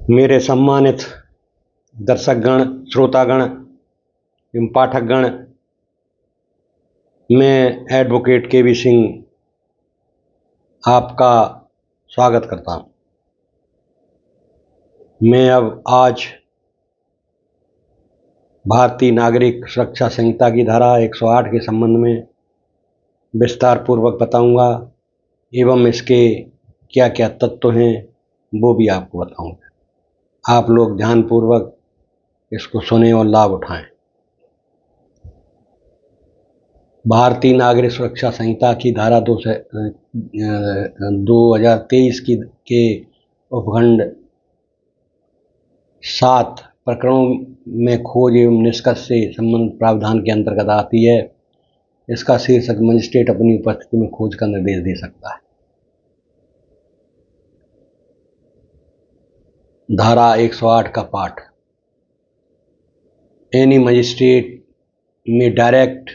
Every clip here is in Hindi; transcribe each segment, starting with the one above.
मेरे सम्मानित दर्शकगण, श्रोतागण एवं पाठकगण, मैं एडवोकेट के.वी. सिंह आपका स्वागत करता हूं। मैं अब आज भारतीय नागरिक सुरक्षा संहिता की धारा 108 के संबंध में विस्तार पूर्वक बताऊंगा एवं इसके क्या क्या तत्व हैं वो भी आपको बताऊंगा। आप लोग ध्यानपूर्वक इसको सुने और लाभ उठाएं। भारतीय नागरिक सुरक्षा संहिता की धारा 2023 के उपखंड 7 प्रकरणों में खोज एवं निष्कर्ष से संबंधित प्रावधान के अंतर्गत आती है। इसका शीर्षक मजिस्ट्रेट अपनी उपस्थिति में खोज का निर्देश दे सकता है। धारा 108 का पाठ। Any magistrate may direct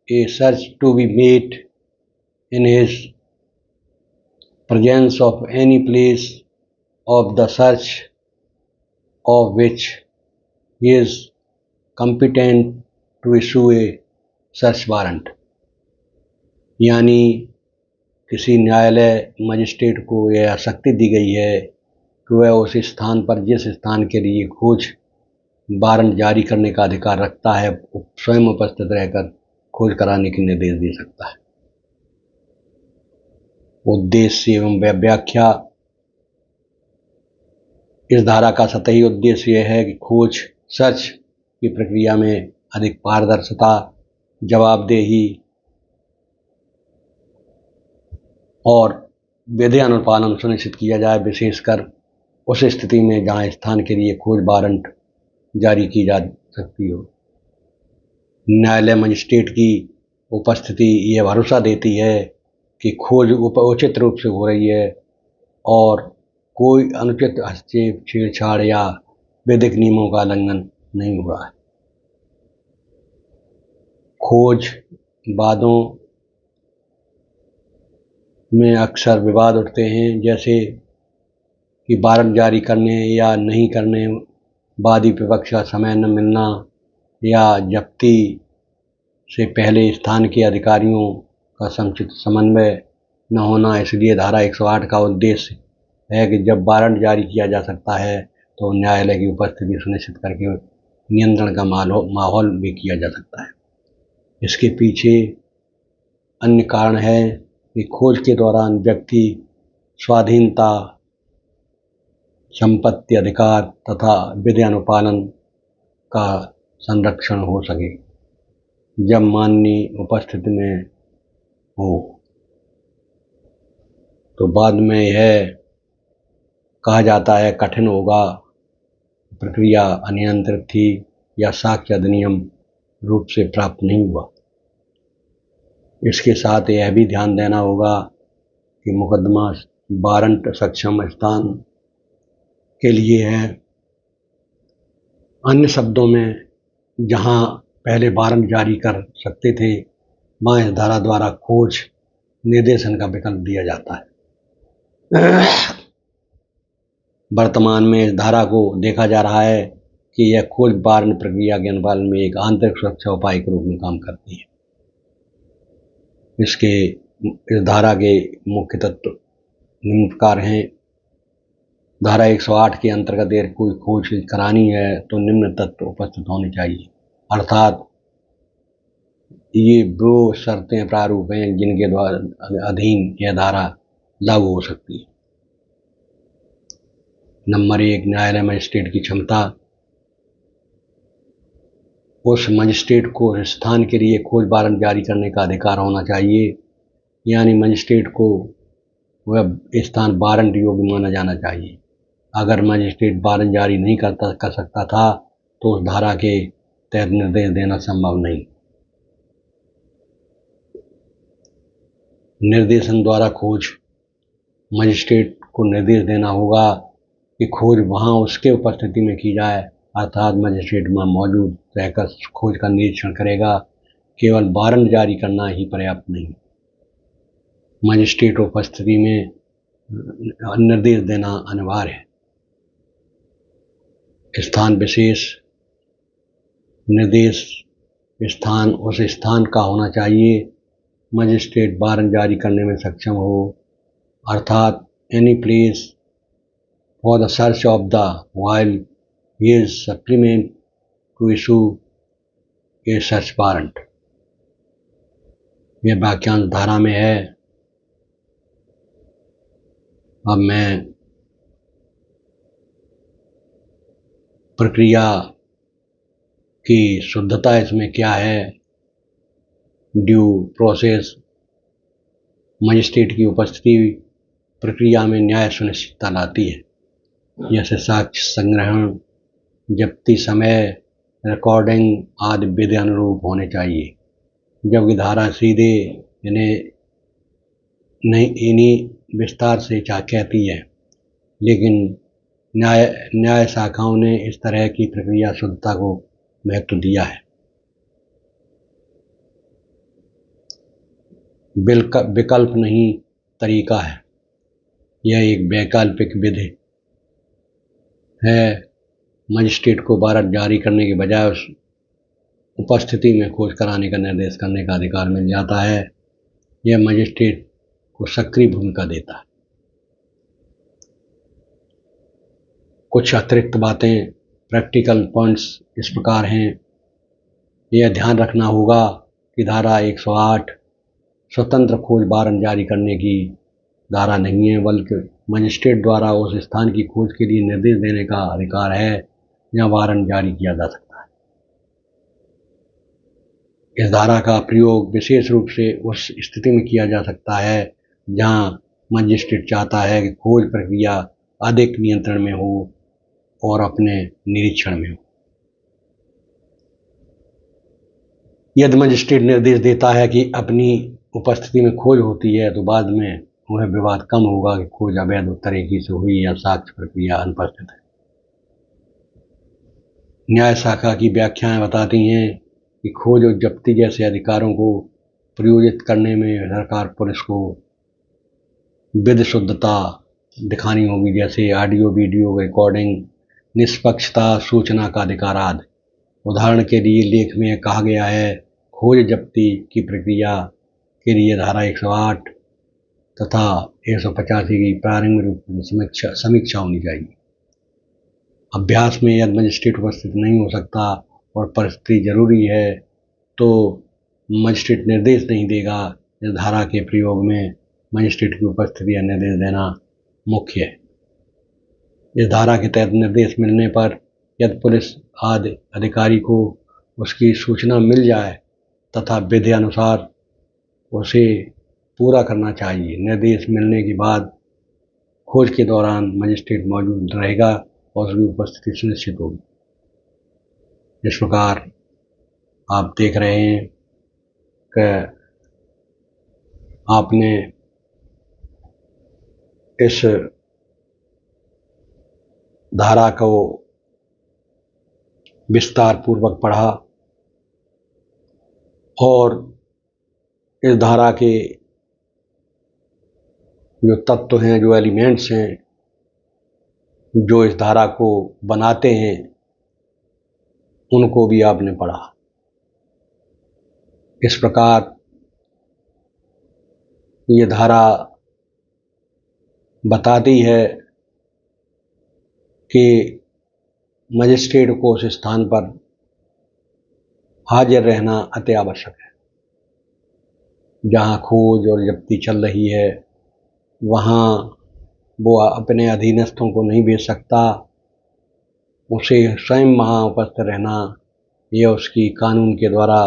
a search to be made in his presence of any place of the search of which he is competent to issue a search warrant। यानी किसी न्यायालय मजिस्ट्रेट को यह शक्ति दी गई है कि वह उस स्थान पर जिस स्थान के लिए खोज वारंट जारी करने का अधिकार रखता है, स्वयं उपस्थित रहकर खोज कराने के निर्देश दे सकता है। उद्देश्य एवं व्याख्या। इस धारा का सतही उद्देश्य यह है कि खोज सर्च की प्रक्रिया में अधिक पारदर्शिता, जवाबदेही और विधि अनुपालन सुनिश्चित किया जाए, विशेषकर उस स्थिति में जहां स्थान के लिए खोज वारंट जारी की जा सकती हो। न्यायालय मजिस्ट्रेट की उपस्थिति यह भरोसा देती है कि खोज उचित रूप से हो रही है और कोई अनुचित हस्तक्षेप, छेड़छाड़ या विधिक नियमों का उल्लंघन नहीं हो रहा है। खोज वादों में अक्सर विवाद उठते हैं, जैसे कि वारंट जारी करने या नहीं करने, वादी विपक्ष का समय न मिलना या जब्ती से पहले स्थान के अधिकारियों का समुचित समन्वय न होना। इसलिए धारा 108 का उद्देश्य है कि जब वारंट जारी किया जा सकता है तो न्यायालय की उपस्थिति सुनिश्चित करके नियंत्रण का माहौल भी किया जा सकता है। इसके पीछे अन्य कारण है कि खोज के दौरान व्यक्ति स्वाधीनता, संपत्ति अधिकार तथा विधि अनुपालन का संरक्षण हो सके। जब माननीय उपस्थिति में हो तो बाद में यह कहा जाता है कठिन होगा, प्रक्रिया अनियंत्रित थी या साक्ष्य अधिनियम रूप से प्राप्त नहीं हुआ। इसके साथ यह भी ध्यान देना होगा कि मुकदमा वारंट सक्षम स्थान के लिए है। अन्य शब्दों में, जहां पहले वारंट जारी कर सकते थे, वहां इस धारा द्वारा खोज निर्देशन का विकल्प दिया जाता है। वर्तमान में इस धारा को देखा जा रहा है कि यह खोज वारंट प्रक्रिया के अनुपालन में एक आंतरिक सुरक्षा उपाय के रूप में काम करती है। इस धारा के मुख्य तत्व निम्न प्रकार हैं। धारा 108 के अंतर्गत यदि कोई खोज करानी है तो निम्न तत्व उपस्थित होने चाहिए, अर्थात ये वो शर्तें प्रारूप हैं जिनके द्वारा अधीन यह धारा लागू हो सकती है। नंबर 1, न्यायालय मजिस्ट्रेट की क्षमता। उस मजिस्ट्रेट को स्थान के लिए खोज वारंट जारी करने का अधिकार होना चाहिए, यानी मजिस्ट्रेट को वह स्थान वारंट योग्य माना जाना चाहिए। अगर मजिस्ट्रेट वारंट जारी नहीं कर सकता था तो उस धारा के तहत निर्देश देना संभव नहीं। निर्देशन द्वारा खोज। मजिस्ट्रेट को निर्देश देना होगा कि खोज वहां उसके उपस्थिति में की जाए, अर्थात मजिस्ट्रेट वहां मौजूद रहकर खोज का निरीक्षण करेगा। केवल वारंट जारी करना ही पर्याप्त नहीं, मजिस्ट्रेट उपस्थिति में निर्देश देना अनिवार्य है। स्थान विशेष निर्देश स्थान उस स्थान का होना चाहिए मजिस्ट्रेट वारंट जारी करने में सक्षम हो, अर्थात any place for the search of the while he is supplement to issue a search warrant. यह वाक्यांश धारा में है। अब मैं प्रक्रिया की शुद्धता इसमें क्या है, ड्यू प्रोसेस मजिस्ट्रेट की उपस्थिति प्रक्रिया में न्याय सुनिश्चितता लाती है, जैसे साक्ष्य संग्रहण, जब्ती समय, रिकॉर्डिंग आदि विधि अनुरूप होने चाहिए, जबकि धारा सीधे इन्हीं विस्तार से कहती है, लेकिन न्याय शाखाओं ने इस तरह की प्रक्रिया शुद्धता को महत्व दिया है। विकल्प नहीं तरीका है, यह एक वैकल्पिक विधि है। मजिस्ट्रेट को वारंट जारी करने के बजाय उस उपस्थिति में खोज कराने का निर्देश करने का अधिकार मिल जाता है। यह मजिस्ट्रेट को सक्रिय भूमिका देता है। कुछ अतिरिक्त बातें, प्रैक्टिकल पॉइंट्स इस प्रकार हैं। यह ध्यान रखना होगा कि धारा 108 स्वतंत्र खोज वारंट जारी करने की धारा नहीं है, बल्कि मजिस्ट्रेट द्वारा उस स्थान की खोज के लिए निर्देश देने का अधिकार है जहां वारंट जारी किया जा सकता है। इस धारा का प्रयोग विशेष रूप से उस स्थिति में किया जा सकता है जहां मजिस्ट्रेट चाहता है कि खोज प्रक्रिया अधिक नियंत्रण में हो और अपने निरीक्षण में हो। यदि मजिस्ट्रेट निर्देश देता है कि अपनी उपस्थिति में खोज होती है तो बाद में वह विवाद कम होगा कि खोज अवैध तरीके से हुई या साक्ष्य प्रक्रिया अनुपस्थित है। न्याय शाखा की व्याख्याएं बताती हैं कि खोज और जब्ती जैसे अधिकारों को प्रयोजित करने में सरकार पुलिस को विधि शुद्धता दिखानी होगी, जैसे ऑडियो वीडियो रिकॉर्डिंग, निष्पक्षता, सूचना का अधिकार आदि। उदाहरण के लिए लेख में कहा गया है, खोज जब्ती की प्रक्रिया के लिए धारा 108 तथा 185 की प्रारंभिक रूप में समीक्षा होनी चाहिए। अभ्यास में यदि मजिस्ट्रेट उपस्थित नहीं हो सकता और परिस्थिति जरूरी है तो मजिस्ट्रेट निर्देश नहीं देगा। इस धारा के प्रयोग में मजिस्ट्रेट की उपस्थिति या निर्देश देना मुख्य है। इस धारा के तहत निर्देश मिलने पर यदि पुलिस आदि अधिकारी को उसकी सूचना मिल जाए तथा विधि अनुसार उसे पूरा करना चाहिए। निर्देश मिलने के बाद खोज के दौरान मजिस्ट्रेट मौजूद रहेगा और उसकी उपस्थिति सुनिश्चित होगी। इस प्रकार आप देख रहे हैं कि आपने इस धारा को विस्तार पूर्वक पढ़ा और इस धारा के जो तत्व हैं, जो एलिमेंट्स हैं, जो इस धारा को बनाते हैं, उनको भी आपने पढ़ा। इस प्रकार ये धारा बताती है कि मजिस्ट्रेट को उस स्थान पर हाजिर रहना अति आवश्यक है जहां खोज और जब्ती चल रही है। वहां वो अपने अधीनस्थों को नहीं भेज सकता, उसे स्वयं वहां उपस्थित रहना यह उसकी कानून के द्वारा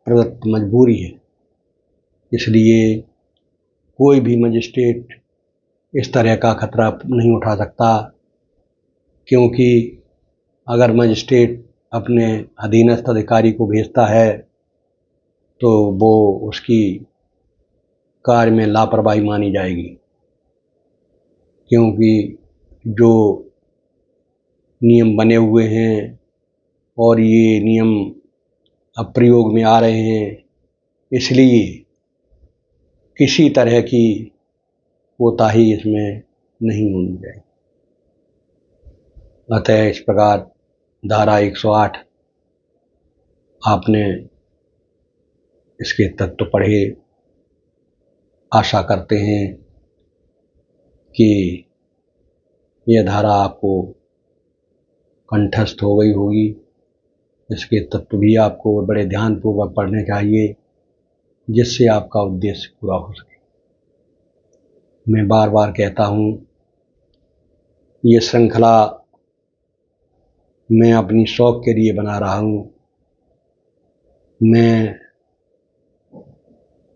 प्रदत्त मजबूरी है। इसलिए कोई भी मजिस्ट्रेट इस तरह का खतरा नहीं उठा सकता, क्योंकि अगर मजिस्ट्रेट अपने अधीनस्थ अधिकारी को भेजता है तो वो उसकी कार्य में लापरवाही मानी जाएगी, क्योंकि जो नियम बने हुए हैं और ये नियम अब प्रयोग में आ रहे हैं, इसलिए किसी तरह की कोताही इसमें नहीं होनी चाहिए। अतः इस प्रकार धारा 108 आपने इसके तत्व पढ़े। आशा करते हैं कि यह धारा आपको कंठस्थ हो गई होगी। इसके तत्व भी आपको बड़े ध्यानपूर्वक पढ़ने चाहिए, जिससे आपका उद्देश्य पूरा हो सके। मैं बार बार कहता हूँ, ये श्रृंखला मैं अपनी शौक के लिए बना रहा हूँ।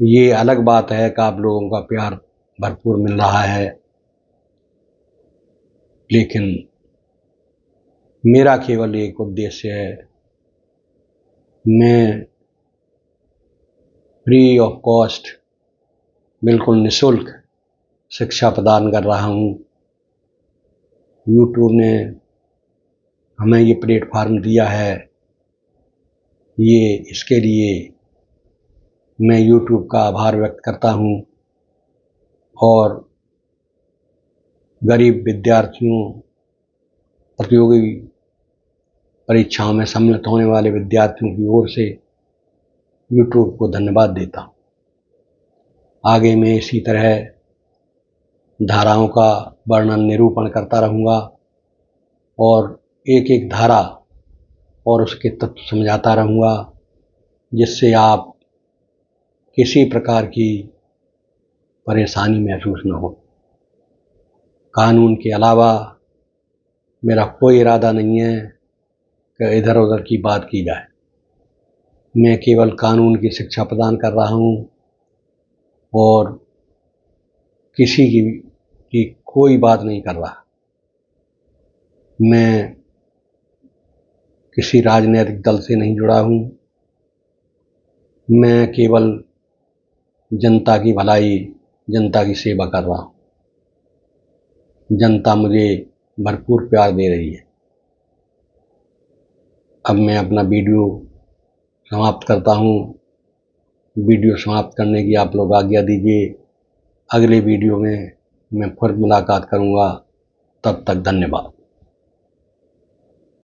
ये अलग बात है कि आप लोगों का प्यार भरपूर मिल रहा है, लेकिन मेरा केवल एक उद्देश्य है। मैं फ्री ऑफ कॉस्ट, बिल्कुल निःशुल्क शिक्षा प्रदान कर रहा हूँ। यूट्यूब ने हमें ये प्लेटफार्म दिया है, इसके लिए मैं यूट्यूब का आभार व्यक्त करता हूँ। और गरीब विद्यार्थियों, प्रतियोगी परीक्षाओं में सम्मिलित होने वाले विद्यार्थियों की ओर से यूट्यूब को धन्यवाद देता हूँ। आगे मैं इसी तरह धाराओं का वर्णन निरूपण करता रहूँगा और एक एक धारा और उसके तत्व समझाता रहूँगा, जिससे आप किसी प्रकार की परेशानी महसूस न हो। कानून के अलावा मेरा कोई इरादा नहीं है कि इधर उधर की बात की जाए। मैं केवल कानून की शिक्षा प्रदान कर रहा हूँ और किसी की कोई बात नहीं कर रहा। मैं किसी राजनीतिक दल से नहीं जुड़ा हूँ। मैं केवल जनता की भलाई, जनता की सेवा कर रहा हूँ। जनता मुझे भरपूर प्यार दे रही है। अब मैं अपना वीडियो समाप्त करता हूँ। वीडियो समाप्त करने की आप लोग आज्ञा दीजिए। अगले वीडियो में मैं फिर मुलाकात करूँगा। तब तक धन्यवाद।